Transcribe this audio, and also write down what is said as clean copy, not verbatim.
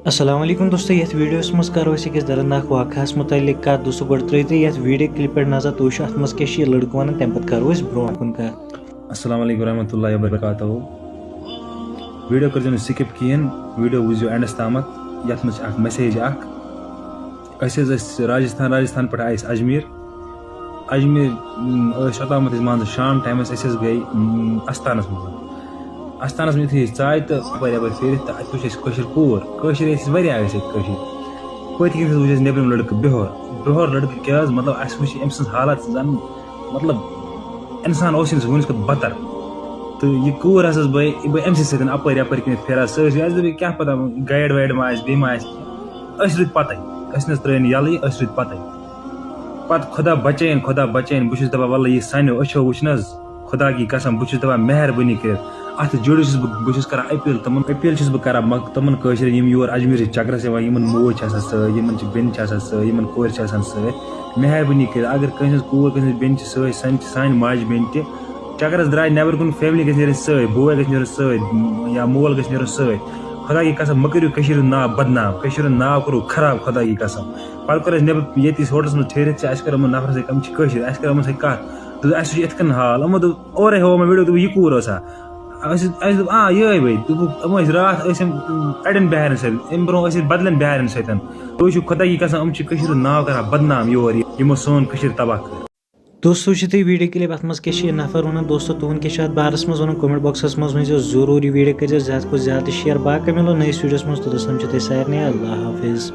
अस्सलाम वालेकुम दोस्तों, यथ वीडियोस मज करो अकिस दर्दनाक वाक़ास मुतल्लिक कत दोस्तों गोड़ त्रो यथ वीडियो क्लिप पे नजर तो अत मज क्या लड़कु वन तम पे करो ब्रो कुन कत। अस्सलाम वालेकुम रहमतुल्लाहि व बरकातहू। वीडियो कर स्किप कहें, वीडियो वुझो एंडस तामत। यथ मज मैसेज राजस्थान पे आए अजमेर योतामत मान शाम टाइम गई अस्थानस अस्थानस में यूँ चाय तो अपर फिर अत वुच कूर पत किन वुच नबरम लड़क बिहोर लड़क क्या मतलब अस वुच अम सज हालत जन मतलब इंसान वुनिस बतर। तो यह कूर हस बह अम सत अपर यपर किन फिर सर क्या पता गाइड वाइड मा रुत पत त्रन यल रुत पत खुदा बचैन बहुत दपा वल यह सानो अच्छो वुच खुदा की कसम बहुत दपा मेहरबानी कर अत जुड़ बहुत कर अपील अपील कर तमन योर अजमेर चक्करस मोज बेन कोर मेहरबानी कर अगर कह कूर बेन सान माज बेन चक्करस द्राय नबर कुन फैमिली गई बोय गई या मोल गई खुदा की कसम मह करो नाव बदनाम नाव करो खराब खुदा की कसम पे कर नबर ये होटल्स में ठहरित कर नफर सत कर कत इत हाल यमो और हो वीडियो यह कूर ये भाई रात अड़न बिहार सम ब्रो बदलन बिहार सतन तो खुदा की कसम नाव कर बदनाम योर यमो सोन तबाह कर। दोस्तों तुम वीडियो क्लिप अत मज क्या नफर वन दोस्तों तुन क्या बारस मज वन कमेंट बॉक्स मज वन जरूर वीडियो कर ज्यादा को ज्यादा शेयर बाकी मिलो नई वीडियोस मज तो दोस्तों सारे अल्लाह हाफिज।